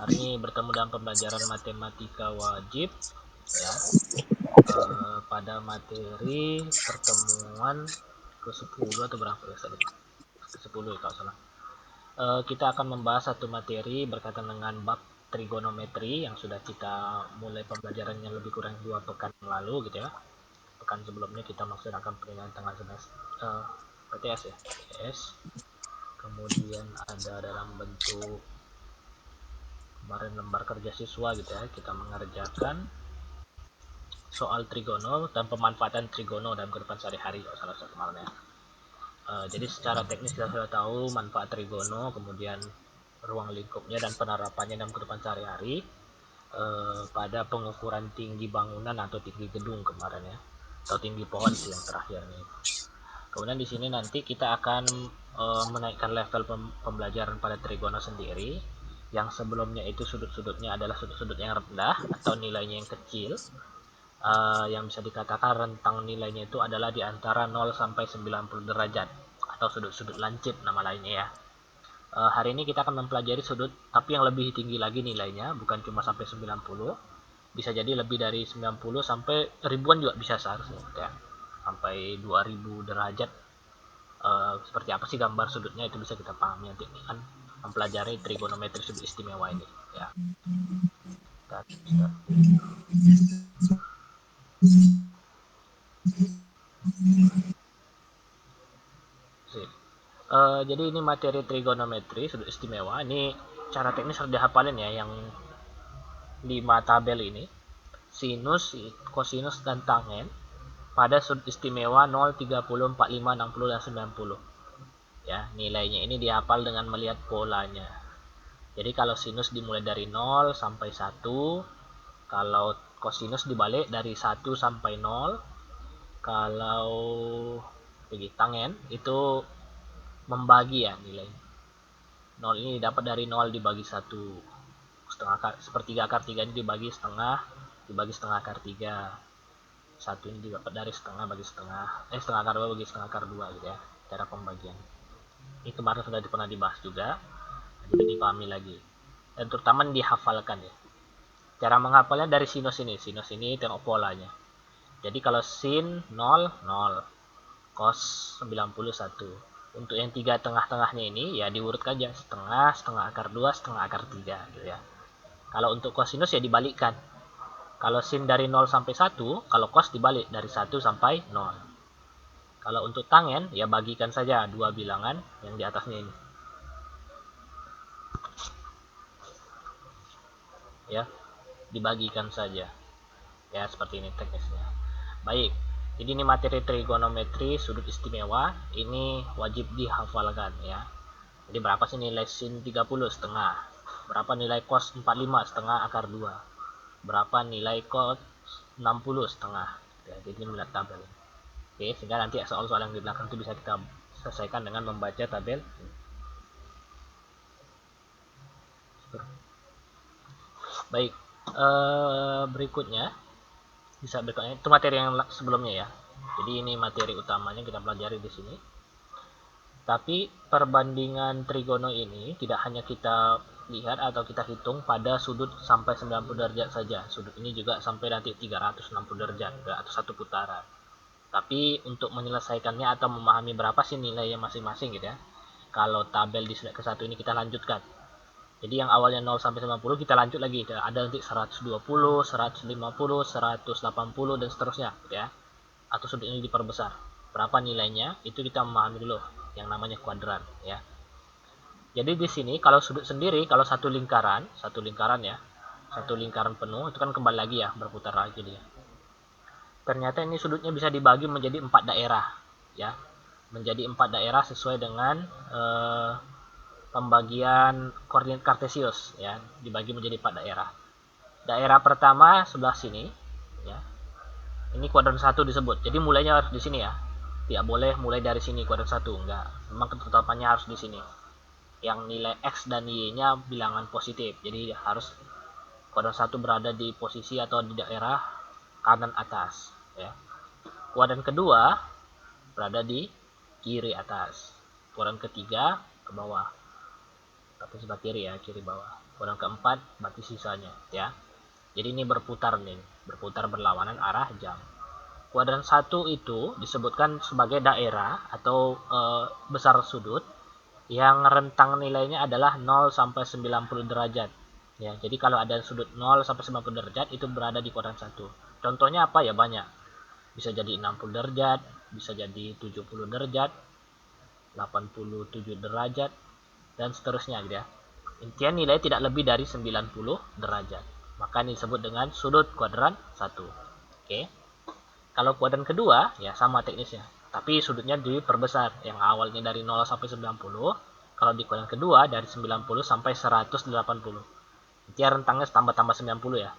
Hari ini bertemu dalam pembelajaran matematika wajib ya, pada materi pertemuan ke-10 atau berapa ya tadi? Ke-10 ya kalau salah. Kita akan membahas satu materi berkaitan dengan bab trigonometri yang sudah kita mulai pembelajarannya lebih kurang 2 pekan lalu gitu ya. Pekan sebelumnya kita melaksanakan penilaian tengah semester PTS ya, PTS. Kemudian ada dalam bentuk kemarin lembar kerja siswa gitu ya, kita mengerjakan soal trigono dan pemanfaatan trigono dalam kehidupan sehari-hari salah satu kemarin ya. Jadi secara teknis kita sudah tahu manfaat trigono, kemudian ruang lingkupnya dan penerapannya dalam kehidupan sehari-hari pada pengukuran tinggi bangunan atau tinggi gedung kemarin ya, atau tinggi pohon sih yang terakhir nih. Kemudian di sini nanti kita akan menaikkan level pembelajaran pada trigono sendiri, yang sebelumnya itu sudut-sudutnya adalah sudut-sudut yang rendah atau nilainya yang kecil, yang bisa dikatakan rentang nilainya itu adalah di antara 0 sampai 90 derajat atau sudut-sudut lancip nama lainnya ya. Hari ini kita akan mempelajari sudut tapi yang lebih tinggi lagi nilainya, bukan cuma sampai 90, bisa jadi lebih dari 90 sampai ribuan juga bisa seharusnya ya. Sampai 2000 derajat. Seperti apa sih gambar sudutnya itu bisa kita pahami nanti kan mempelajari trigonometri sudut istimewa ini ya. Jadi ini materi trigonometri sudut istimewa. Ini cara teknis harus dihafalin ya, yang 5 tabel ini: sinus, kosinus, dan tangen pada sudut istimewa 0, 30, 45, 60, dan 90. Ya, nilainya ini dihafal dengan melihat polanya. Jadi kalau sinus dimulai dari 0 sampai 1, kalau kosinus dibalik dari 1 sampai 0, kalau tangen itu membagi ya nilainya. 0 ini dapat dari 0 dibagi 1 setengah sepertiga akar 3 ini dibagi setengah akar 3. 1 ini dapat dari setengah bagi setengah akar 2 bagi setengah akar 2 gitu ya, cara pembagian. Ini kemarin sudah pernah dibahas juga, jadi dipahami lagi dan terutama dihafalkan ya. Cara menghafalnya dari sinus ini tengok polanya. Jadi kalau sin 0, 0, cos 91. Untuk yang 3 tengah-tengahnya ini ya diurutkan aja, setengah akar 2, setengah akar 3 gitu ya. Kalau untuk kosinus ya dibalikkan. Kalau sin dari 0 sampai 1, kalau cos dibalik dari 1 sampai 0. Kalau untuk tangen ya bagikan saja dua bilangan yang di atasnya ini. Ya, dibagikan saja. Ya, seperti ini teknisnya. Baik. Jadi ini materi trigonometri sudut istimewa, ini wajib dihafalkan ya. Jadi berapa sih nilai sin 30 setengah? Berapa nilai cos 45 setengah akar 2? Berapa nilai cos 60 setengah? Ya, jadi melihat tabel. Oke, sehingga nanti soal-soal yang di belakang itu bisa kita selesaikan dengan membaca tabel. Baik, berikutnya itu materi yang sebelumnya ya. Jadi ini materi utamanya kita pelajari di sini. Tapi perbandingan trigono ini tidak hanya kita lihat atau kita hitung pada sudut sampai 90 derajat saja. Sudut ini juga sampai nanti 360 derajat atau satu putaran. Tapi untuk menyelesaikannya atau memahami berapa sih nilainya masing-masing gitu ya, kalau tabel di slide ke-1 ini kita lanjutkan. Jadi yang awalnya 0 sampai 90 kita lanjut lagi. Ada nanti 120, 150, 180 dan seterusnya gitu ya. Atau sudut ini diperbesar. Berapa nilainya? Itu kita memahami dulu yang namanya kuadran ya. Jadi di sini kalau sudut sendiri, kalau satu lingkaran ya, satu lingkaran penuh itu kan kembali lagi ya, berputar lagi dia. Ternyata ini sudutnya bisa dibagi menjadi 4 daerah ya. Menjadi 4 daerah sesuai dengan pembagian koordinat kartesius ya, dibagi menjadi 4 daerah. Daerah pertama sebelah sini ya. Ini kuadran 1 disebut. Jadi mulainya harus di sini ya. Tidak boleh mulai dari sini kuadran 1, enggak. Memang ketetapannya harus di sini. Yang nilai x dan y-nya bilangan positif. Jadi harus kuadran 1 berada di posisi atau di daerah kanan atas ya. Kuadran kedua berada di kiri atas. Kuadran ketiga ke bawah. Tapi sebelah kiri ya, kiri bawah. kuadran keempat berarti sisanya ya. Jadi ini berputar nih, berputar berlawanan arah jam. Kuadran 1 itu disebutkan sebagai daerah atau besar sudut yang rentang nilainya adalah 0 sampai 90 derajat. Ya, jadi kalau ada sudut 0 sampai 90 derajat itu berada di kuadran 1. Contohnya apa ya? Banyak. Bisa jadi 60 derajat, bisa jadi 70 derajat, 87 derajat, dan seterusnya gitu ya. Intinya nilai tidak lebih dari 90 derajat. Maka ini disebut dengan sudut kuadran 1. Oke. Kalau kuadran kedua, ya sama teknisnya. Tapi sudutnya diperbesar. Yang awalnya dari 0 sampai 90. Kalau di kuadran kedua, dari 90 sampai 180. Intinya rentangnya tambah-tambah 90 ya.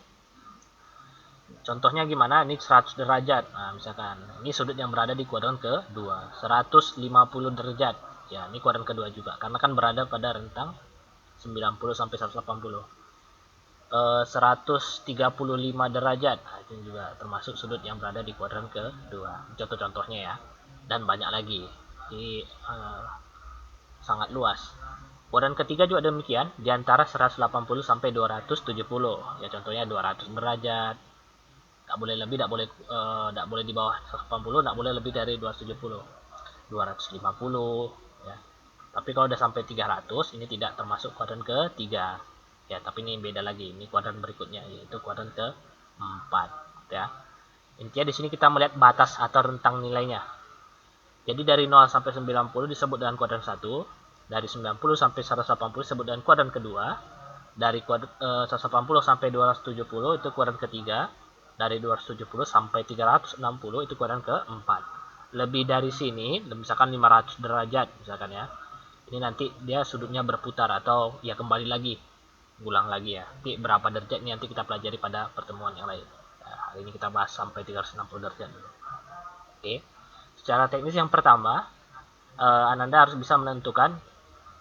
Contohnya gimana? Ini 100 derajat. Nah, misalkan. Ini sudut yang berada di kuadran kedua. 150 derajat. Ya, ini kuadran kedua juga. Karena kan berada pada rentang 90 sampai 180. 135 derajat. Nah, itu juga termasuk sudut yang berada di kuadran kedua. Contoh-contohnya ya. Dan banyak lagi. Jadi sangat luas. Kuadran ketiga juga demikian, di antara 180 sampai 270. Ya contohnya 200 derajat. Tak boleh lebih, tak boleh di bawah 180, tak boleh lebih dari 270. 250 ya. Tapi kalau udah sampai 300 ini tidak termasuk kuadran ketiga. Ya, tapi ini beda lagi. Ini kuadran berikutnya yaitu kuadran keempat ya. Intinya di sini kita melihat batas atau rentang nilainya. Jadi dari 0 sampai 90 disebut dengan kuadran 1, dari 90 sampai 180 disebut dengan kuadran kedua, dari 180 sampai 270 itu kuadran ketiga, dari 270 sampai 360 itu kuadran keempat. Lebih dari sini, misalkan 500 derajat misalkan ya. Ini nanti dia sudutnya berputar atau ya kembali lagi, ulang lagi ya. Nanti berapa derajat ini nanti kita pelajari pada pertemuan yang lain. Nah, hari ini kita bahas sampai 360 derajat dulu. Oke. Secara teknis yang pertama, Ananda harus bisa menentukan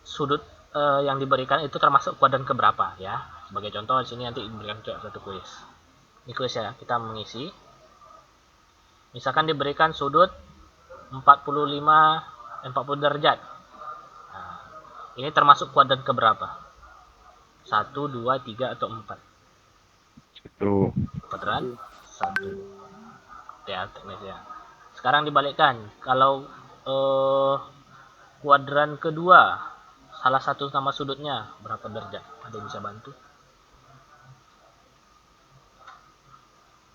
sudut yang diberikan itu termasuk kuadran keberapa ya. Sebagai contoh di sini nanti diberikan satu kuis. Ini kuis ya, kita mengisi. Misalkan diberikan sudut 40 derajat. Nah, ini termasuk kuadran keberapa? 1, 2, 3 atau 4? 1. Kuadran 1. Ya, teknis ya. Sekarang dibalikkan. Kalau kuadran kedua, salah satu nama sudutnya berapa derajat? Ada yang bisa bantu?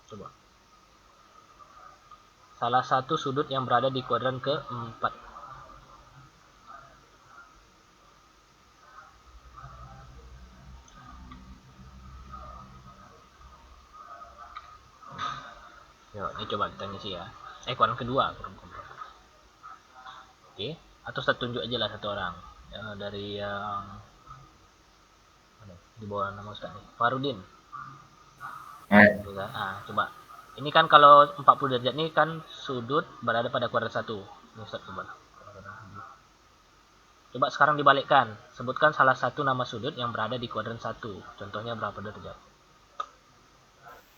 Coba. Salah satu sudut yang berada di kuadran keempat. Yuk, ini coba kita ngisi ya. Kuadran kedua. Oke, atau saya tunjuk aja lah satu orang. Ya, dari yang di bawah nama Ustaz nih, Farudin. Coba. Ini kan kalau 40 derajat ini kan sudut berada pada kuadran 1. Ini Ustaz coba. Coba sekarang dibalikkan. Sebutkan salah satu nama sudut yang berada di kuadran 1. Contohnya berapa derajat?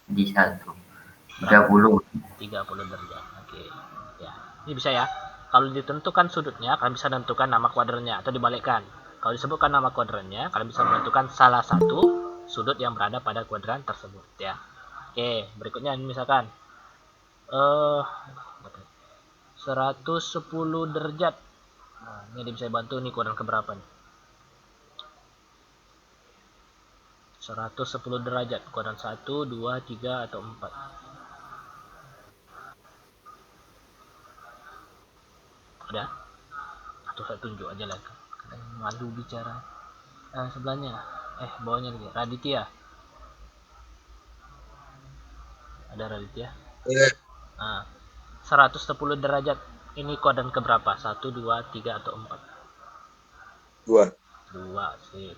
Di 1. 30. 30 derajat. Oke. Ya. Ini bisa ya. Kalau ditentukan sudutnya, kalian bisa menentukan nama kuadrannya atau dibalikkan. Kalau disebutkan nama kuadrannya, kalian bisa menentukan salah satu sudut yang berada pada kuadran tersebut ya. Oke, berikutnya misalkan 110 derajat. Nah, ini bisa bantu nih kuadran keberapa nih? 110 derajat, kuadran 1, 2, 3 atau 4. Udah? Atau saya tunjuk aja lah. Malu bicara. Sebelahnya. Bawahnya nih, Raditya. Ada Raditya? Iya. 110 derajat. Ini kuadran keberapa? 1, 2, 3 atau 4? 2. 2, sip.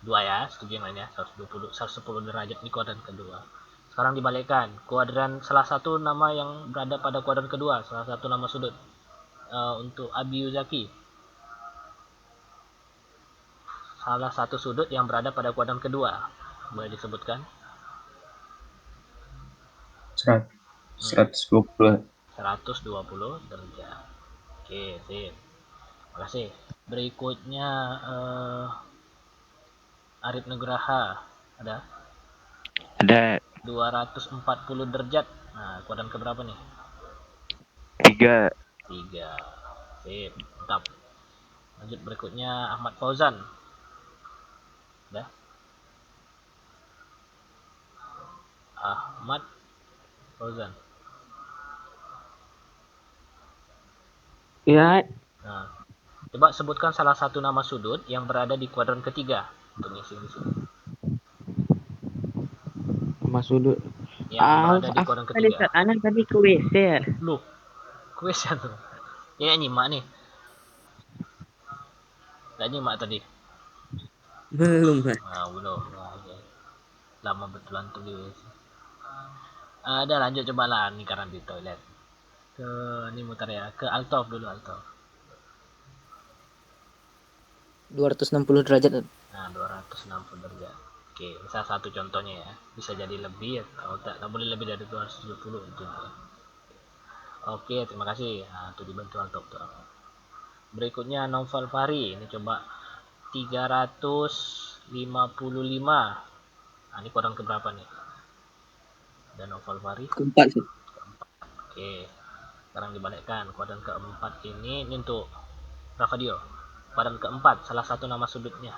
2 ya, setuju yang lainnya. 110 derajat ini kuadran kedua. Sekarang dibalikkan. Kuadran salah satu nama yang berada pada kuadran kedua, salah satu nama sudut. Untuk Abi Yuzaki. Salah satu sudut yang berada pada kuadran kedua. Boleh disebutkan? 120. 120 derajat. Oke, sip. Makasih. Berikutnya Arif Nugraha ada Ada 240 derajat. Nah, kuadran keberapa nih? 3. 3. Sip, mantap. Lanjut berikutnya Ahmad Fauzan. Udah. Ahmad Fauzan. Ya, Nah, coba sebutkan salah satu nama sudut yang berada di kuadran ketiga untuk ngisi di sini. sama sudut. Yang berada di kuadran Tadi ketiga. anak tadi ke WC ya. Loh, question tuh. Ya nyimak nih. Gak nyimak tadi. Belum, Pak. Belum. Nah, ya. Lama betulan tuh di WC. Ada lanjut coba lah nih karena di toilet. Ini muter ya. Ke Altov dulu Altov. 260 derajat. Nah, 260 derajat. Oke, misal satu contohnya ya. Bisa jadi lebih atau tak boleh lebih dari 270 contohnya. Oke, terima kasih. Nah, itu dibantu Altov tuh. Berikutnya Novel Fahri. Ini coba 355. Nah, ini kuadran keberapa nih? Dan Novel Fahri Keempat sih. Oke, sekarang dibalikkan. Kuadran keempat ini untuk Ravadio. Kuadran keempat, salah satu nama sudutnya.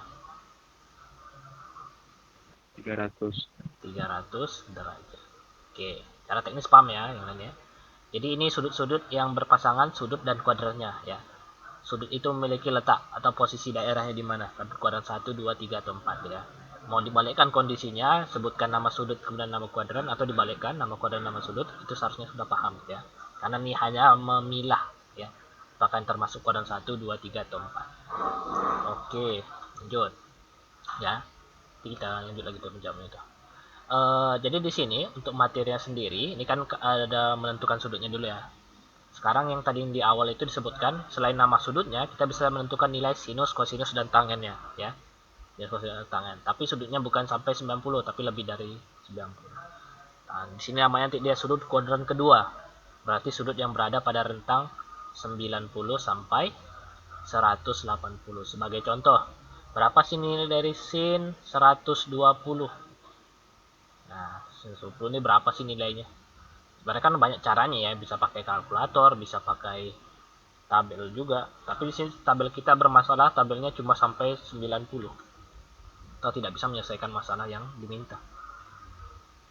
300. 300 derajat. Oke, cara teknis paham ya yang lainnya. Jadi ini sudut-sudut yang berpasangan sudut dan kuadrannya ya. Sudut itu memiliki letak atau posisi daerahnya di mana? Kuadran 1, 2, 3 atau 4 ya. Mau dibalikkan kondisinya, sebutkan nama sudut kemudian nama kuadran atau dibalikkan nama kuadran nama sudut, itu seharusnya sudah paham ya. Karena ini hanya memilah ya. Apakah yang termasuk kuadran 1, 2, 3 atau 4. Oke, lanjut. Ya. Kita lanjut lagi tuh menjawabnya itu. Jadi di sini untuk materinya sendiri, ini kan ada menentukan sudutnya dulu ya. Sekarang yang tadi di awal itu disebutkan, selain nama sudutnya, kita bisa menentukan nilai sinus, kosinus, dan tangennya ya. Tangen. Tapi sudutnya bukan sampai 90, tapi lebih dari 90. Nah, di sini namanya nanti dia sudut kuadran kedua. Berarti sudut yang berada pada rentang 90 sampai 180. Sebagai contoh, berapa sih nilai dari sin 120? Nah, sin 120 ini berapa sih nilainya? Sebenarnya kan banyak caranya ya, bisa pakai kalkulator, bisa pakai tabel juga. Tapi di sini tabel kita bermasalah, tabelnya cuma sampai 90. Atau tidak bisa menyelesaikan masalah yang diminta.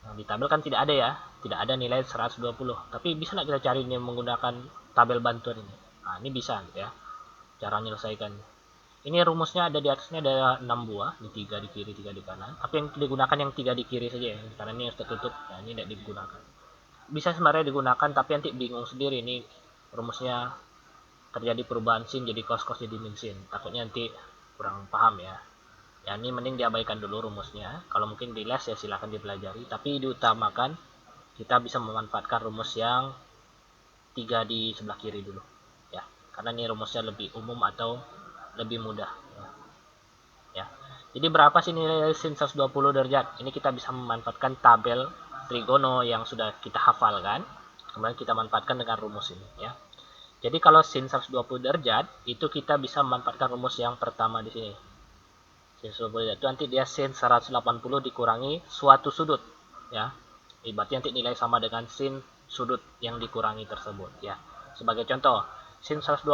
Nah, di tabel kan tidak ada ya, tidak ada nilai 120. Tapi bisa nggak kita cari ini menggunakan tabel bantuan ini? Nah, ini bisa gitu ya, cara menyelesaikannya. Ini rumusnya ada di atasnya ada 6 buah, di 3 di kiri, 3 di kanan. Tapi yang digunakan yang 3 di kiri saja ya, karena ini harus tertutup. Nah, ini tidak digunakan. Bisa sebenarnya digunakan, tapi nanti bingung sendiri ini rumusnya terjadi perubahan sin jadi cos jadi min sin. Takutnya nanti kurang paham ya. Ya ini mending diabaikan dulu rumusnya. Kalau mungkin di les ya silahkan dipelajari, tapi diutamakan kita bisa memanfaatkan rumus yang 3 di sebelah kiri dulu ya, karena ini rumusnya lebih umum atau lebih mudah ya. Jadi berapa sih nilai sin 120 derajat? Ini kita bisa memanfaatkan tabel trigono yang sudah kita hafalkan, kemudian kita manfaatkan dengan rumus ini ya. Jadi kalau sin 120 derajat itu kita bisa memanfaatkan rumus yang pertama di sini. Sin 120 derajat itu nanti dia sin 180 dikurangi suatu sudut ya. Berarti nanti nilai sama dengan sin sudut yang dikurangi tersebut ya. Sebagai contoh, sin 120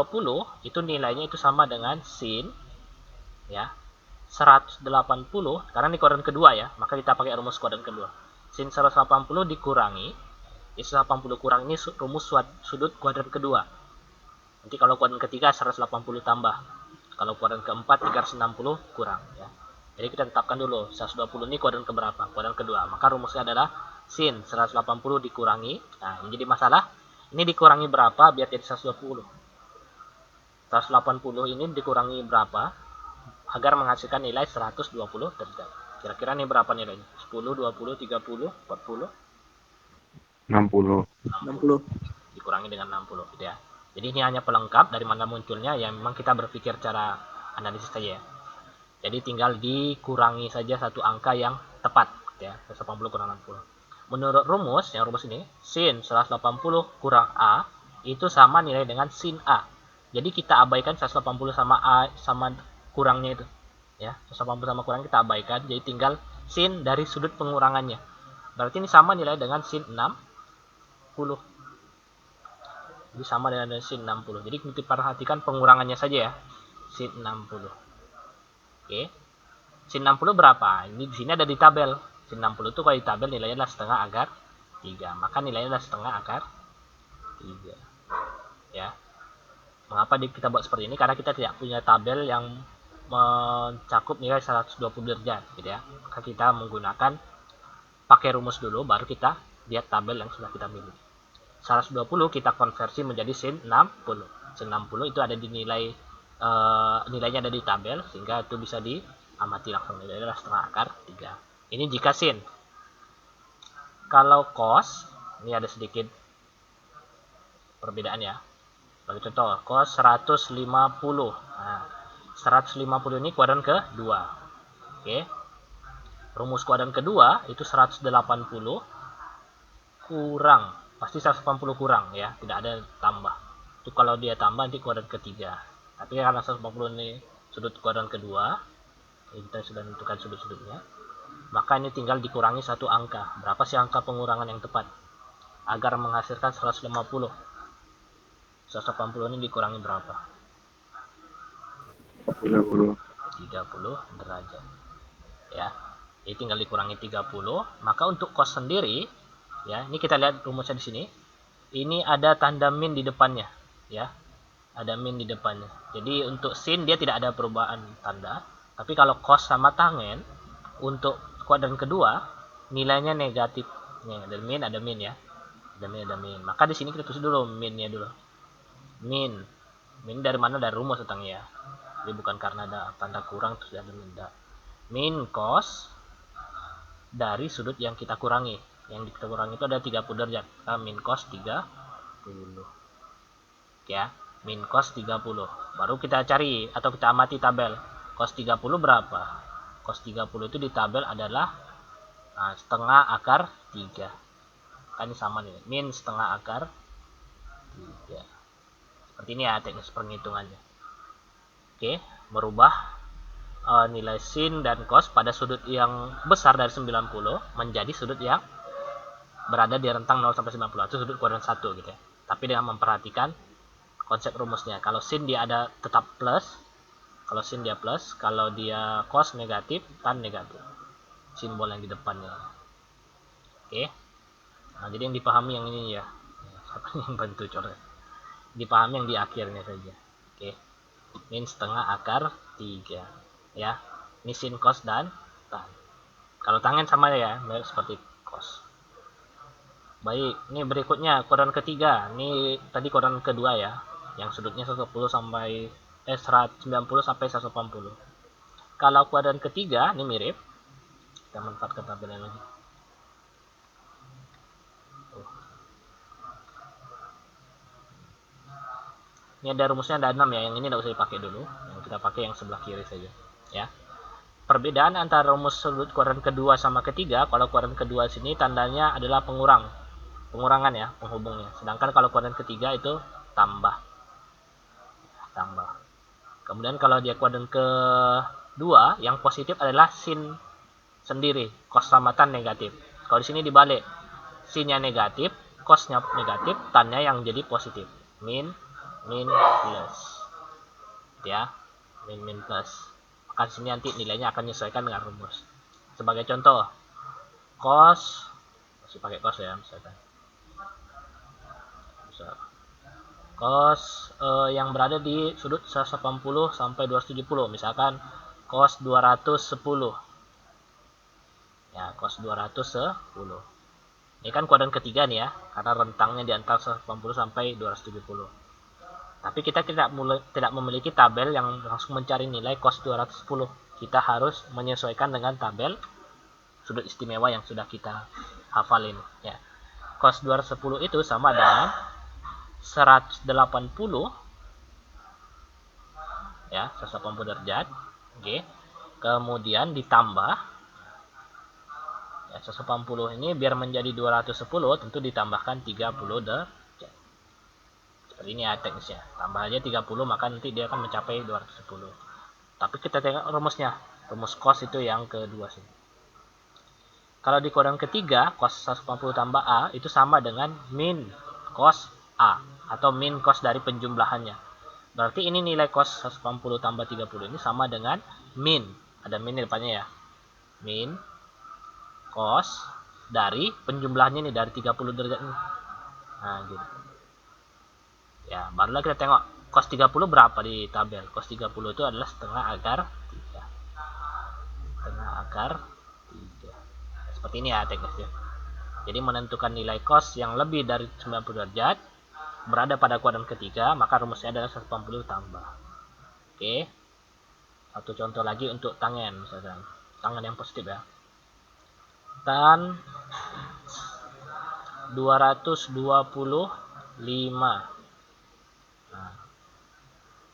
itu nilainya itu sama dengan sin ya 180 karena ini kuadran kedua ya, maka kita pakai rumus kuadran kedua. Sin 180 dikurangi 180 kurang ini rumus sudut kuadran kedua. Nanti kalau kuadran ketiga 180 tambah. Kalau kuadran keempat 360 kurang ya. Jadi kita tetapkan dulu 120 ini kuadran keberapa? Kuadran kedua. Maka rumusnya adalah sin 180 dikurangi. Nah, yang jadi masalah ini dikurangi berapa biar jadi 120. 180 ini dikurangi berapa agar menghasilkan nilai 120 derajat. Kira-kira ini berapa nilainya? 10, 20, 30, 40? 60. Dikurangi dengan 60 gitu ya. Jadi ini hanya pelengkap dari mana munculnya ya, memang kita berpikir cara analisis saja ya. Jadi tinggal dikurangi saja satu angka yang tepat gitu ya. 180 kurang 60. Menurut rumus, yang rumus ini, sin 180 kurang A itu sama nilai dengan sin A. Jadi kita abaikan 180 sama A sama kurangnya itu. Ya, 180 sama kurang kita abaikan, jadi tinggal sin dari sudut pengurangannya. Berarti ini sama nilai dengan sin 60. Jadi sama dengan sin 60. Jadi kita perhatikan pengurangannya saja ya. Sin 60. Oke. Sin 60 berapa? Ini di sini ada di tabel. Sin 60 itu kalau di tabel nilainya adalah setengah akar 3. Maka nilainya adalah setengah akar 3. Ya. Mengapa kita buat seperti ini? Karena kita tidak punya tabel yang mencakup nilai 120 derajat gitu ya. Maka kita menggunakan pakai rumus dulu, baru kita lihat tabel yang sudah kita miliki. 120 kita konversi menjadi sin 60. Sin 60 itu ada di nilainya ada di tabel, sehingga itu bisa diamati langsung. Nilainya adalah setengah akar 3. Ini jika sin. Kalau cos, ini ada sedikit perbedaan ya. Bagi contoh, cos 150. Nah, 150 ini kuadran kedua. Oke. Rumus kuadran kedua itu 180 kurang. Pasti 180 kurang ya, tidak ada tambah. Itu kalau dia tambah nanti kuadran ketiga. Tapi karena 180 ini sudut kuadran kedua, kita sudah menentukan sudut-sudutnya. Maka ini tinggal dikurangi satu angka. Berapa sih angka pengurangan yang tepat? Agar menghasilkan 150. 180 ini dikurangi berapa? 30 derajat. Ya. Jadi tinggal dikurangi 30. Maka untuk cos sendiri, ya, ini kita lihat rumusnya di sini. Ini ada tanda min di depannya, ya. Ada min di depannya. Jadi untuk sin dia tidak ada perubahan tanda. Tapi kalau cos sama tangen untuk kuadran kedua nilainya negatif. Nih, ada min ya. Ada min. Maka di sini kita tulis dulu minnya dulu. Min dari mana? Dari rumus tentang ya. Jadi bukan karena ada tanda kurang terus ada min cos dari sudut yang kita kurangi. Yang kita kurangi itu ada 30 derajat. Min cos 30. Ya, min cos 30. Baru kita cari atau kita amati tabel. Cos 30 berapa? Cos 30 itu di tabel adalah setengah akar 3. Kan ini sama nih. Min setengah akar 3. Seperti ini ya teknis penghitungannya. Oke, merubah nilai sin dan cos pada sudut yang besar dari 90 menjadi sudut yang berada di rentang 0 sampai 90. Itu sudut kuadran 1 gitu ya. Tapi dengan memperhatikan konsep rumusnya. Kalau sin dia ada tetap plus. Kalau sin dia plus, kalau dia cos negatif, tan negatif. Simbol yang di depannya. Oke. Nah, jadi yang dipahami yang ini ya. Siapa yang bantu coret? Dipahami yang di akhirnya saja. Oke. Min setengah akar 3 ya. Ini sin cos dan tan. Kalau tangen sama ya, mirip seperti cos. Baik, ini berikutnya kuadran ketiga. Ini tadi kuadran kedua ya, yang sudutnya 190 sampai 180. Kalau kuadran ketiga ini mirip. Kita manfaatkan tabelnya lagi. Ini ada rumusnya ada 6 ya, yang ini tidak usah dipakai dulu. Yang kita pakai yang sebelah kiri saja. Ya. Perbedaan antara rumus sudut kuadran kedua sama ketiga, kalau kuadran kedua sini tandanya adalah pengurangan ya, penghubungnya. Sedangkan kalau kuadran ketiga itu tambah. Kemudian kalau dia kuadran kedua, yang positif adalah sin sendiri, cos sama tan negatif. Kalau di sini dibalik, sinnya negatif, cosnya negatif, tannya yang jadi positif. Min plus ya, min plus. Maka sini nanti nilainya akan menyesuaikan dengan rumus. Sebagai contoh, cos masih pakai cos ya, misalkan cos yang berada di sudut 180 sampai 270, misalkan cos 210 ya, cos 210. Ini kan kuadran ketiga nih ya, karena rentangnya di antara 180 sampai 270. Tapi kita tidak memiliki tabel yang langsung mencari nilai cos 210. Kita harus menyesuaikan dengan tabel sudut istimewa yang sudah kita hafalin ya. Cos 210 itu sama dengan 180 ya, 180 derajat. Oke. Kemudian ditambah ya, 180 ini biar menjadi 210 tentu ditambahkan 30 derajat. Seperti ini ya teknisnya. Tambah aja 30 maka nanti dia akan mencapai 210. Tapi kita tengok rumusnya. Rumus cos itu yang kedua sini. Kalau di kuadran ketiga, cos 180 tambah A itu sama dengan min cos A atau min cos dari penjumlahannya. Berarti ini nilai cos 180 tambah 30 ini sama dengan min. Ada min di depannya ya. Min cos dari penjumlahannya ini dari 30 derajat ini. Nah, gitu. Ya, barulah kita tengok cos 30 berapa di tabel. Cos 30 itu adalah setengah akar 3. Setengah akar 3. Seperti ini ya teknisnya. Jadi menentukan nilai cos yang lebih dari 90 derajat berada pada kuadran ketiga, maka rumusnya adalah 180 tambah. Oke. Satu contoh lagi untuk tangen misalkan. Tangen yang positif ya. Tan 225. Nah,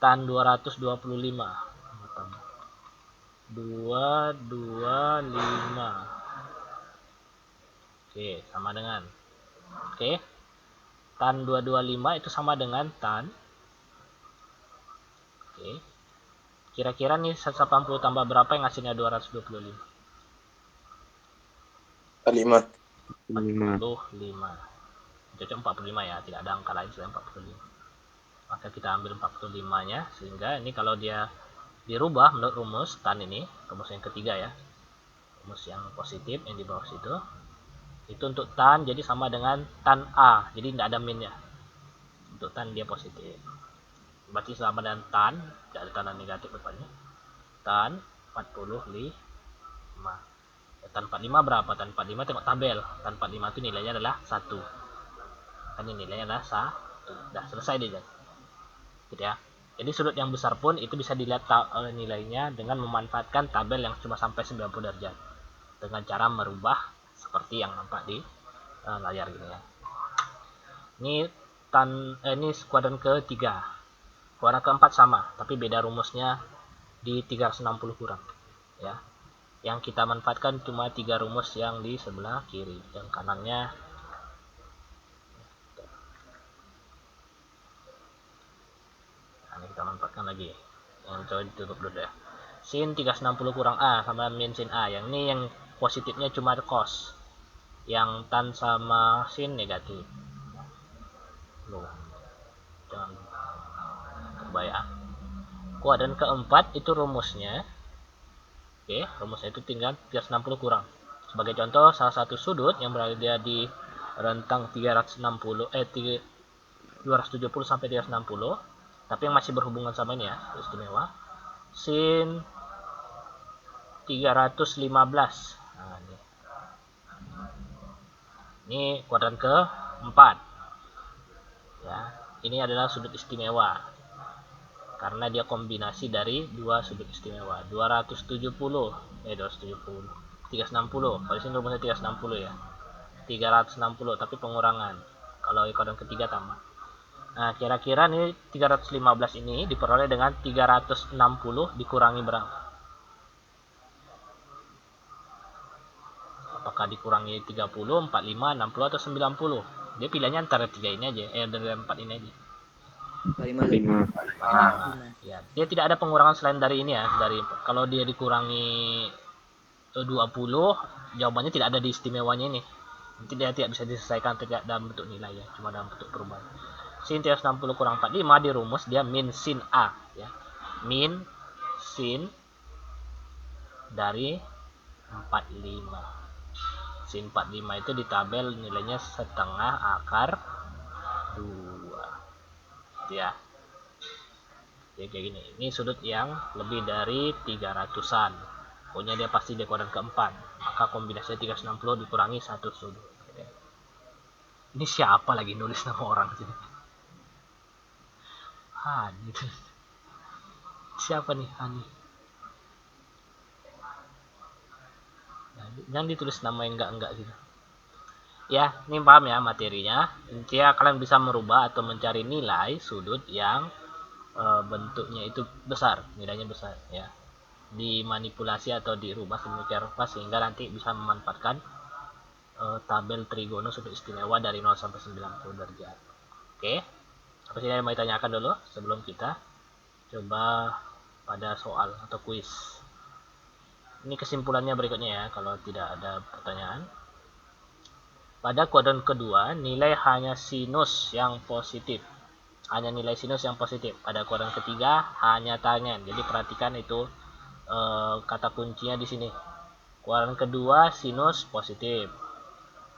tan 225. 225. Oke, sama dengan. Oke. Tan 225 itu sama dengan tan. Oke. Kira-kira nih 180 tambah berapa yang hasilnya 225? 5. 45. Cocok 45 ya, tidak ada angka lain selain 45. Maka kita ambil 45-nya sehingga ini kalau dia dirubah menurut rumus tan ini, rumus yang ketiga ya. Rumus yang positif yang di bawah situ. Itu untuk tan jadi sama dengan tan A, jadi tidak ada minnya. Untuk tan dia positif, berarti sama dengan tan, tidak ada tanda negatif depannya. Tan 45. Tan 45 berapa? Tan 45 tengok tabel. Tan 45 itu nilainya adalah 1. Kan ini nilainya adalah 1. Sudah selesai dia. Gitu ya. Jadi sudut yang besar pun itu bisa dilihat nilainya dengan memanfaatkan tabel yang cuma sampai 90 derajat. Dengan cara merubah seperti yang nampak di layar gini ya. Ini ini kuadran ketiga. Kuadran keempat sama, tapi beda rumusnya di 360 kurang ya. Yang kita manfaatkan cuma 3 rumus yang di sebelah kiri, yang kanannya ini kita manfaatkan lagi. Yang coba ditutup dulu ya. Sin 360 kurang A sama min sin A. Yang ini yang positifnya cuma cos. Yang tan sama sin negatif. Loh. Jangan kebayang. Kuadran keempat itu rumusnya. Oke, rumusnya itu tinggal 360 kurang. Sebagai contoh, salah satu sudut yang berada di rentang 270 sampai 360, tapi yang masih berhubungan sama ini ya, istimewa. Sin 315. Nah, ini kuadran keempat. Ya, ini adalah sudut istimewa. Karena dia kombinasi dari dua sudut istimewa. 270. 360. Kalau sini rumusnya 360 ya. 360 tapi pengurangan. Kalau kuadran ketiga tambah. Nah, kira-kira nih 315 ini diperoleh dengan 360 dikurangi berapa? Apakah dikurangi 30, 45, 60 atau 90? Dia pilihannya antara 3 ini aja, dari 4 ini aja. 45. Ya, dia tidak ada pengurangan selain dari ini ya, dari kalau dia dikurangi 20, jawabannya tidak ada di istimewanya ini. Nanti dia tidak bisa diselesaikan tidak dalam bentuk nilai ya, cuma dalam bentuk perubahan. Sin 360 kurang 45 di rumus dia min sin A ya. Min sin dari 45. Sin 45 itu di tabel nilainya setengah akar 2. Ya. Ya kayak gini. Ini sudut yang lebih dari 300-an. Pokoknya dia pasti di kuadran keempat. Maka kombinasinya 360 dikurangi satu sudut. Ini siapa lagi nulis nama orang sini? Hani. Siapa nih Hani? Jangan ditulis nama yang enggak gitu. Ya, ini paham ya materinya. Intinya kalian bisa merubah atau mencari nilai sudut yang bentuknya itu besar, nilainya besar ya. Dimanipulasi atau dirubah sedemikian rupa sehingga nanti bisa memanfaatkan tabel trigono sudut istimewa dari 0 sampai 90 derajat. Oke. Apa sih yang mau ditanyakan dulu sebelum kita coba pada soal atau kuis. Ini kesimpulannya berikutnya ya, kalau tidak ada pertanyaan. Pada kuadran kedua, nilai hanya sinus yang positif. Hanya nilai sinus yang positif. Pada kuadran ketiga, hanya tangen. Jadi perhatikan itu kata kuncinya di sini. Kuadran kedua, sinus positif.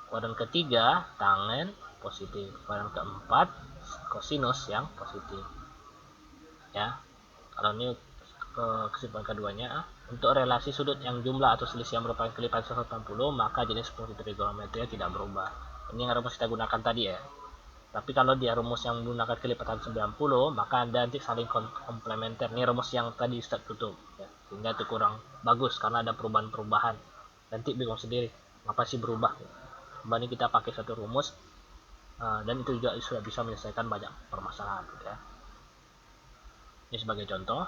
Kuadran ketiga, tangen positif. Kuadran keempat, kosinus yang positif. Ya, kalau ini kesimpulan keduanya, untuk relasi sudut yang jumlah atau selisih yang merupakan kelipatan 180, maka jenis fungsi trigonometri tidak berubah. Ini yang rumus kita gunakan tadi ya. Tapi kalau dia rumus yang menggunakan kelipatan 90, maka Anda nanti saling komplementer. Ini rumus yang tadi Ustaz tutup ya. Sehingga itu kurang bagus karena ada perubahan-perubahan. Nanti bingung sendiri, apa sih berubah? Ini kita pakai satu rumus dan itu juga sudah bisa menyelesaikan banyak permasalahan gitu ya. Ini sebagai contoh,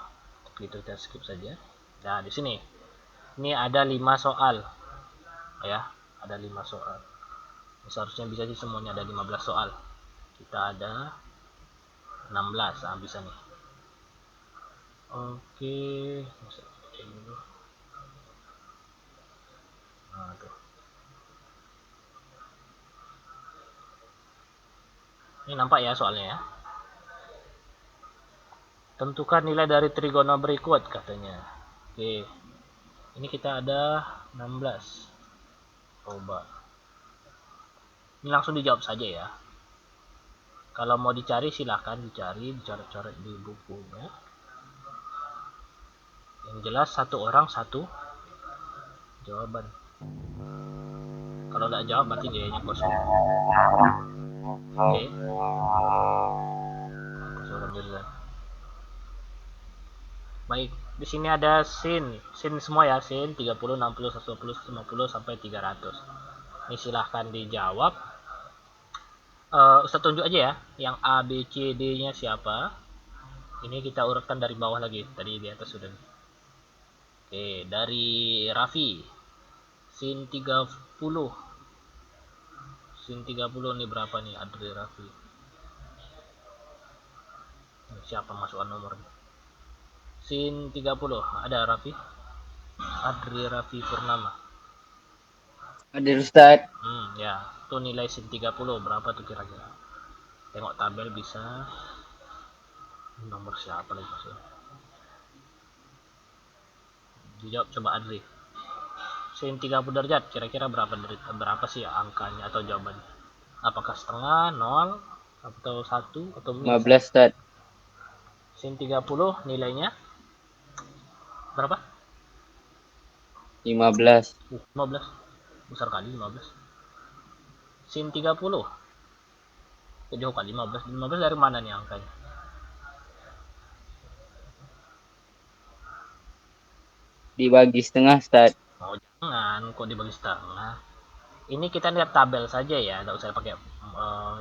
gitu kita skip saja. Nah, di sini ini ada 5 soal. Ya, ada 5 soal. Ini seharusnya bisa sih semuanya ada 15 soal. Kita ada 16, nah bisa nih. Oke, nah tuh. Ini nampak ya soalnya ya. Tentukan nilai dari trigono berikut katanya. Oke. Ini kita ada 16. Coba. Ini langsung dijawab saja ya. Kalau mau dicari silahkan dicari, dicoret-coret di bukunya. Yang jelas satu orang satu jawaban. Kalau tidak jawab berarti dia kosong. Oke. Kosong. Baik, di sini ada sin semua ya, sin 30, 60, 120, 150 sampai 300. Ini silahkan dijawab. Ustaz tunjuk aja ya, yang A, B, C, D-nya siapa. Ini kita urutkan dari bawah lagi, tadi di atas sudah. Oke, dari Raffi, sin 30. Sin 30 ini berapa nih, Adri Raffi? Siapa masukkan nomornya? Sin 30, ada Raffi? Adri Raffi Purnama. Ada Ustaz. Ya, itu nilai sin 30 berapa tuh kira-kira? Tengok tabel bisa. Nomor siapa lagi maksudnya? Dijawab coba Adri. Sin 30 derajat kira-kira berapa sih angkanya atau jawabannya? Apakah setengah, 0, atau 1 atau 15 Ustaz. Sin 30 nilainya berapa? 15. 15. Besar kali 15. Sin 30. Jauh kali 15. 15 dari mana nih angkanya? Dibagi setengah Ustaz. Oh, jangan kok dibagi setengah. Ini kita lihat tabel saja ya, enggak usah pakai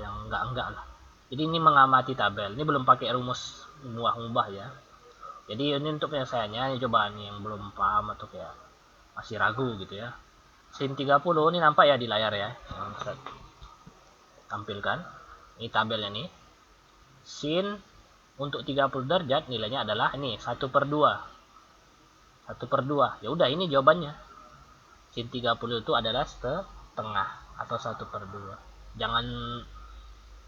yang enggak lah. Jadi ini mengamati tabel. Ini belum pakai rumus ubah-ubah ya. Jadi ini untuk penyelesaiannya, coba nih yang belum paham atau kayak masih ragu gitu ya. Sin 30 ini nampak ya di layar ya. Yang saya tampilkan. Ini tabelnya nih. Sin untuk 30 derajat nilainya adalah ini 1/2. 1/2. Ya udah ini jawabannya. Sin 30 itu adalah setengah atau 1/2. Jangan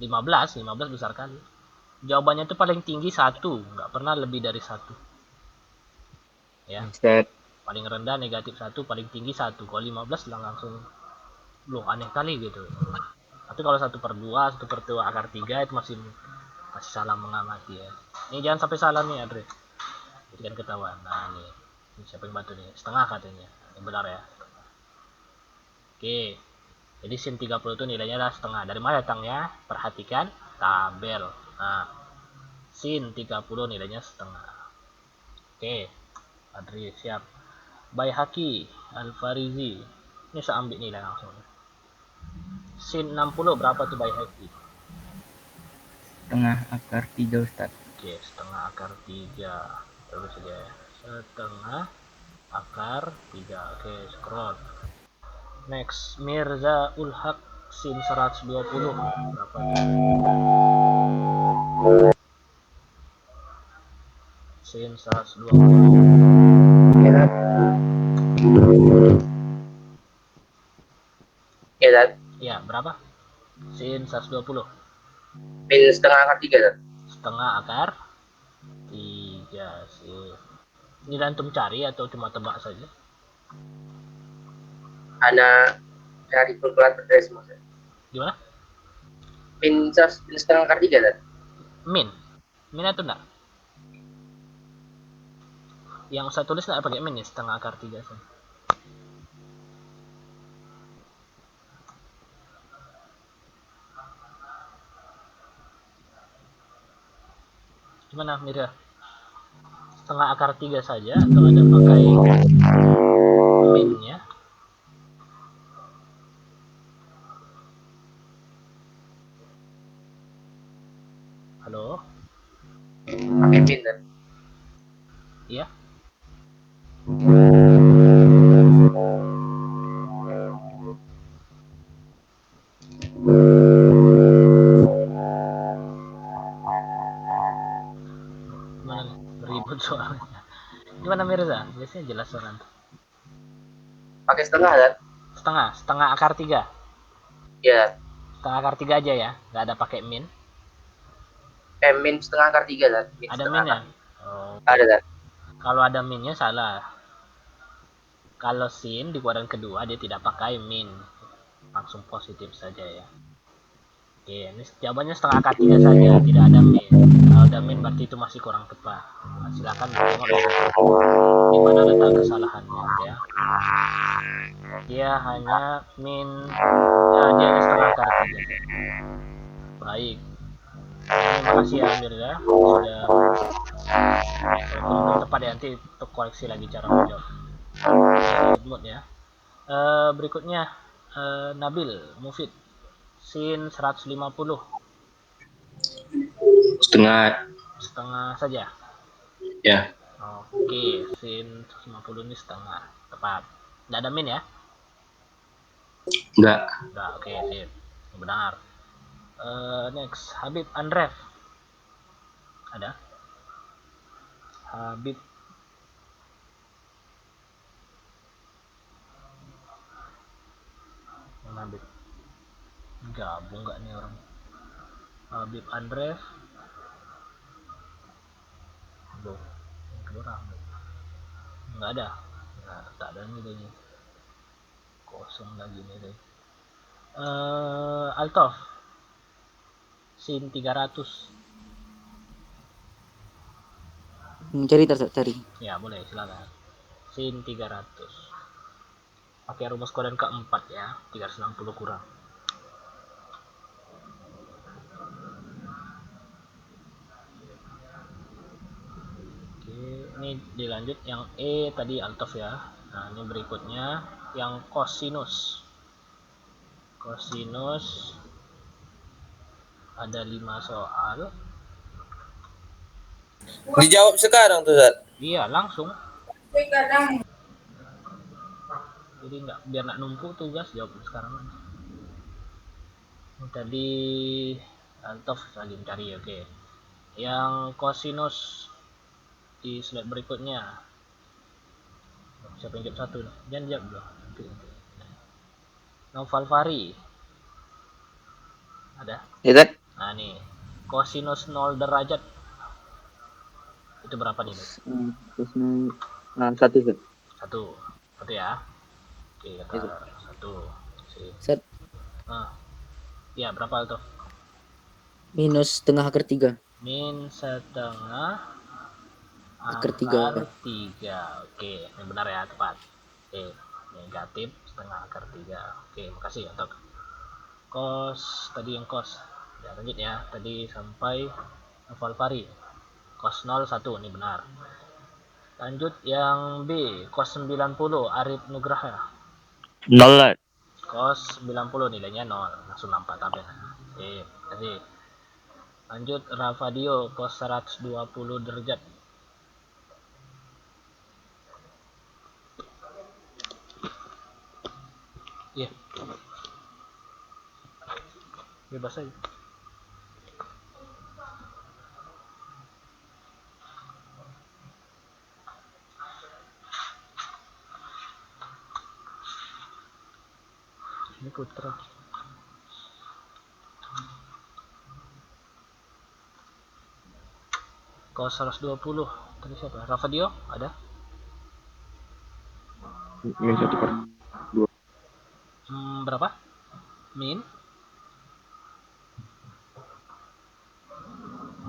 15 besar kali. Jawabannya itu paling tinggi 1, nggak pernah lebih dari 1. Ya. Ustaz. Paling rendah negatif 1, paling tinggi 1. Kalau 15 langsung belum aneh kali gitu. Tapi kalau 1/2, 1/2 akar 3 itu masih salah mengamati ya. Ini jangan sampai salah nih Adri. Jadi kan ketahuan. Nah ini siapa yang bantu nih? Setengah katanya. Ini benar ya. Oke. Jadi sin 30 itu nilainya adalah setengah. Dari mana datangnya? Perhatikan tabel. Nah, sin 30 nilainya setengah. Oke. Adri siap. Baihaqi, Al-Farizi. Ini saya ambil nilai langsung. Sin 60 berapa tuh Baihaqi? Setengah akar 3 Ustaz. Oke, setengah akar 3. Terus saja ya. Setengah akar 3. Oke, scroll. Next, Mirza Ulhaq sin 120 berapa? sin 120. Ya, Dad. Ya, berapa? Sin 120. Min setengah akar 3, Dad. Setengah akar 3 sin. Ini antum cari atau cuma tebak saja? Ana cari kalkulator dari semua. Gimana? Min setengah akar 3, Dad. Min atau enggak? Yang saya tulis enggak pakai min ya, setengah akar 3 sin. Gimana Mira? Setengah akar 3 saja atau ada pakai min-nya? Halo? Pakai min, Dad. Iya? Gimana nih? Ribut soalnya. Gimana Mirza? Biasanya jelas soalnya. Pakai setengah, Dad. Setengah akar 3. Ya, Setengah akar 3 aja ya, nggak ada pakai min. min setengah akar 3, Dad. Min Ada setengah min-nya? akar. Oh, Ada, Dad. kalau ada min-nya salah. Kalau sin di kuadran kedua dia tidak pakai min. Langsung positif saja ya. Oke, ini jawabannya setengah akar 3 saja, tidak ada min. Kalau ada min berarti itu masih kurang tepat. Nah, silakan tengok di mana letak kesalahannya ya. Dia hanya dia hanya setengah akar 3. Baik. Terima kasih ya Mirza sudah belum tepat ya, nanti untuk koreksi lagi cara menjawab. Mood ya. Berikutnya Nabil Mufid sin 150. Setengah saja. Ya. Oke, sin 150 ini setengah tepat. Tidak ada min ya? Enggak. Enggak, oke sip. Benar. Next Habib Andref. Ada? Habib Habib gabung nggak nih orang? Habib Andref belum kurang nggak ada. Nah, tak ada nih kayaknya kosong lagi nih deh. Altof sin 300. Cari. Ya boleh silakan. Sin 300 pakai rumus kuadran keempat ya, 360 kurang. Oke, ini dilanjut yang E tadi Altof ya. Nah ini berikutnya yang kosinus ada 5 soal. Dijawab sekarang tuh, Zat. Iya langsung, jadi nggak, biar nggak numpuk tugas, jawab sekarang. Ini tadi Altof lagi mencari. Oke, yang kosinus di slide berikutnya siapa yang jawab satu nih? Jangan jawab dulu. Noval Fari ada? Ya, Dad. Nah nih kosinus 0 derajat itu berapa nih? Satu, Dad. Satu ya. Oke, kata satu. Set. Ya berapa itu? Minus setengah akar 3. Min setengah Akar 3. 3. Oke, ini benar ya, tepat. Oke, negatif setengah akar 3. Oke, makasih untuk cos tadi yang cos. Ya, lanjut ya. Tadi sampai Valvari. Cos 0 1, ini benar. Lanjut yang B, cos 90 Arif Nugraha. 0. Cos 90 nilainya 0, langsung nampak tabel. Oke, kasih. Lanjut Ravadio cos 120 derajat. Iya. Bebas aja. Ini putra. Kos 120. Tadi siapa? Ravadio ada? Min 1/2. Berapa? Min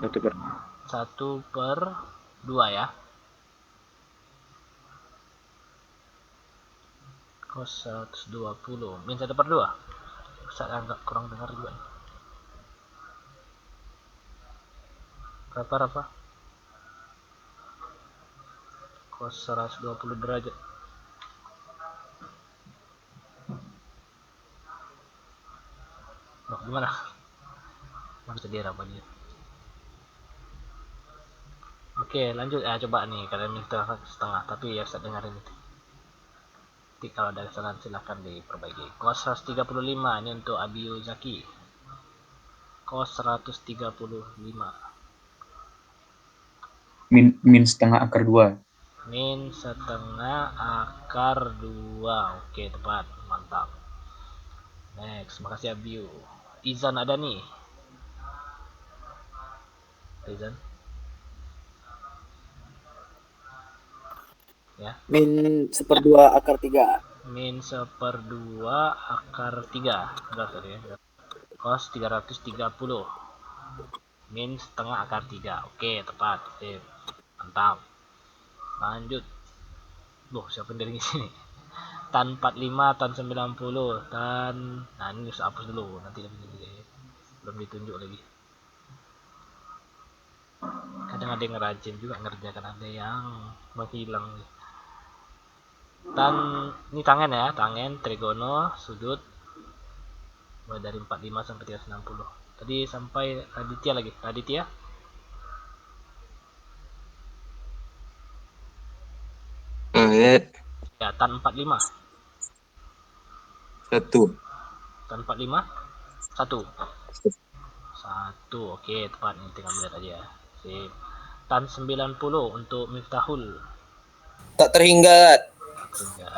1/2 ya. Kos 120. Min 1/2. Saya agak kurang dengar juga. Berapa Rafa? Kos 120 derajat. Loh, gimana? Mana sedih Rafa dia? Oke, lanjut ya, coba nih kalian minta setengah, tapi ya saya dengerin itu. Nanti kalau ada kesalahan silahkan diperbaiki. Kos 135 ini untuk Abiyu Zaki. Kos 135. Min setengah akar 2. Min setengah akar 2. Oke, tepat. Mantap. Next, makasih Abiyu. Izan ada nih. Izan. Ya. Min 1/2 akar 3. Min 1/2 akar 3. Berapa tadi ya? Kos 330. Min setengah akar 3. Oke, tepat. Sip. Mantap. Lanjut. Loh, siapa yang dari sini? Tan 45, tan 90, tan. Nah, ini harus hapus dulu. Nanti belum ditunjuk lagi. Kadang ada yang rajin juga ngerjakan, ada yang menghilang. Tan ini tangan ya, tangan trigono sudut mulai dari 45 sampai 360. Tadi sampai Raditya lagi. Raditya ya, tan 45 1. tan 45 1. Oke, tepat. Ini tinggal lihat aja. Sip. Tan 90 untuk Miftahul. Tak terhingga. Tak terhingga.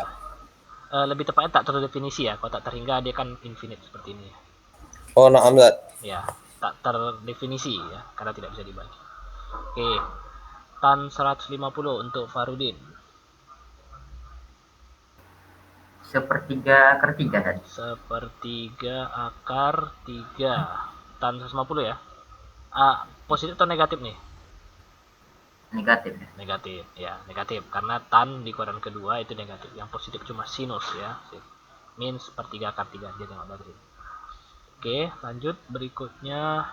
Lebih tepatnya tak terdefinisi ya. Kalau tak terhingga dia kan infinite seperti ini. Oh, na'am Zat. Ya, tak terdefinisi ya, karena tidak bisa dibagi. Oke. Tan 150 untuk Farudin. 1/3 akar 3 tadi. 1/3 akar 3. Tan 150 ya. Positif atau negatif nih? Negatif ya. Negatif ya, negatif karena tan di koran kedua itu negatif. Yang positif cuma sinus ya. Min 1/3 akar 3 dia tengok dari sini. Oke, lanjut berikutnya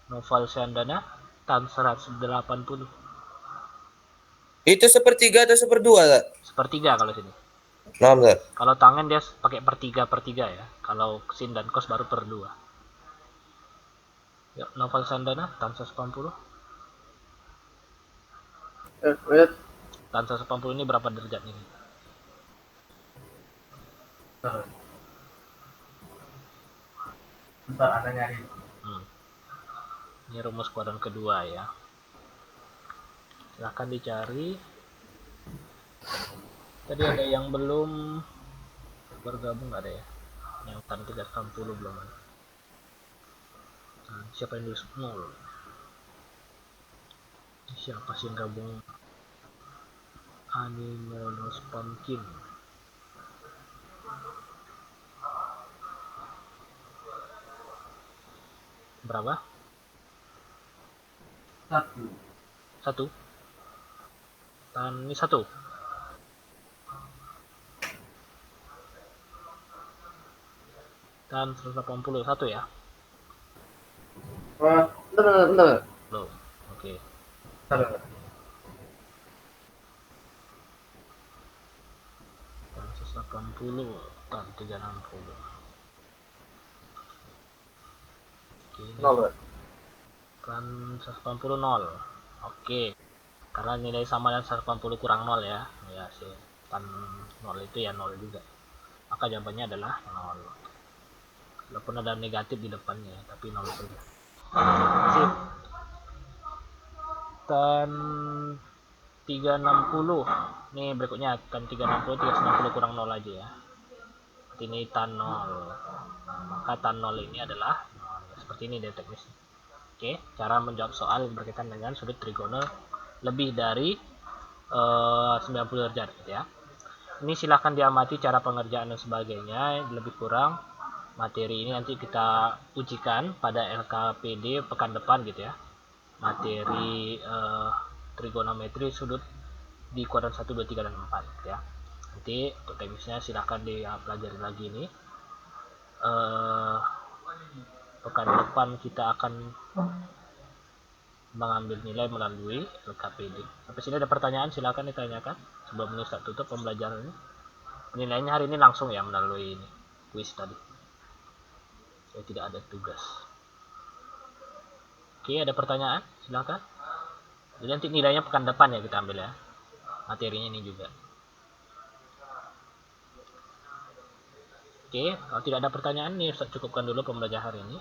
Noval Syandana tan 180. Itu 1/3 atau 1/2 Zat? 1/3 kalau sini. Na'am Zat. Kalau tangan dia pakai 1/3 ya. Kalau sin dan kos baru 1/2. Yuk, Noval Syandana tan 180. Tan 180 ini berapa derajat ini? Bentar, ada nyari. Ini rumus kuadran kedua ya. Silahkan dicari. Tadi ada yang belum bergabung, nggak ada ya? Yang tan 360 belum ada. Nah, siapa yang nulis 0? Siapa sih yang gabung? Animonos Pumpkin. Berapa? 1. Dan ini 1. Dan 181 ya. Bentar. Belum. Oke. Bentar. 180 dan 360. Oke. Kan 180 0. Oke. Karena nilai sama dan 180 kurang 0 ya. Ya sih. Tan 0 itu ya 0 juga. Maka jawabannya adalah 0. Walaupun ada negatif di depannya, tapi 0 saja. Sip. Tan 360. Nih berikutnya tan 360 390 kurang 0 aja ya. ini tan 0. Maka tan 0 ini adalah 0. Seperti ini deh teknisnya. Oke, cara menjawab soal berkaitan dengan sudut trigonal lebih dari 90 derajat ya. Ini silahkan diamati cara pengerjaan dan sebagainya. Lebih kurang materi ini nanti kita ujikan pada LKPD pekan depan gitu ya. Materi trigonometri sudut di kuadran 1, 2, 3, dan 4 ya. Nanti untuk teknisnya silahkan dipelajari lagi ini. Pekan depan kita akan mengambil nilai melalui LKPD. Sampai sini ada pertanyaan, silahkan ditanyakan sebelum Ustaz tutup pembelajaran ini. Nilainya hari ini langsung ya melalui ini kuis tadi. Saya tidak ada tugas. Oke, ada pertanyaan? Silahkan. Jadi nanti nilainya pekan depan ya kita ambil ya. Materinya ini juga. Oke, kalau tidak ada pertanyaan nih Ustaz cukupkan dulu pembelajaran hari ini.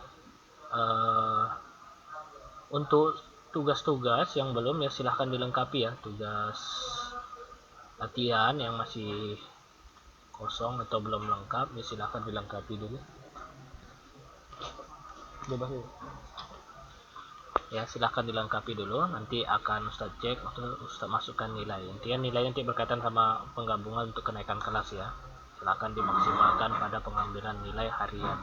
Untuk tugas-tugas yang belum ya silahkan dilengkapi ya. Tugas latihan yang masih kosong atau belum lengkap ya silahkan dilengkapi dulu. Bebas dulu. Ya silahkan dilengkapi dulu, nanti akan Ustaz cek atau Ustaz masukkan nilai. Intinya nilai nanti berkaitan sama penggabungan untuk kenaikan kelas ya. Silahkan dimaksimalkan pada pengambilan nilai harian.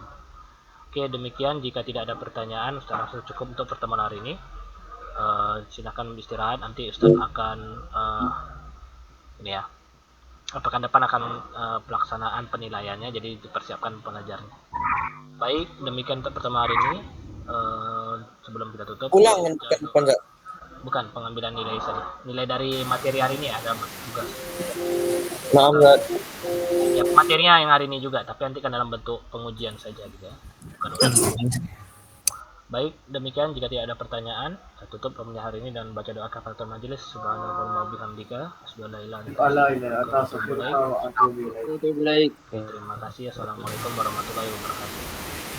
Oke, demikian. Jika tidak ada pertanyaan, Ustaz langsung cukup untuk pertemuan hari ini. Silahkan istirahat. Nanti Ustaz akan ini ya. Pekan depan akan pelaksanaan penilaiannya, jadi dipersiapkan pengajarnya. Baik, demikian untuk pertemuan hari ini. Sebelum kita tutup, Ulang kan, bukan pengambilan nilai saja. Nilai dari materi hari ini ya, ada tugas. Maaf nggak. Ya materinya yang hari ini juga, tapi nanti kan dalam bentuk pengujian saja gitu ya. Baik, demikian. Jika tidak ada pertanyaan, saya tutup pembelajaran hari ini dan baca doa kafaratul majelis. Subhanallah wa bihamdika, asyhadu an la ilaha illa anta, astaghfiruka wa atubu ilaik. Terima kasih. Assalamualaikum warahmatullahi wabarakatuh.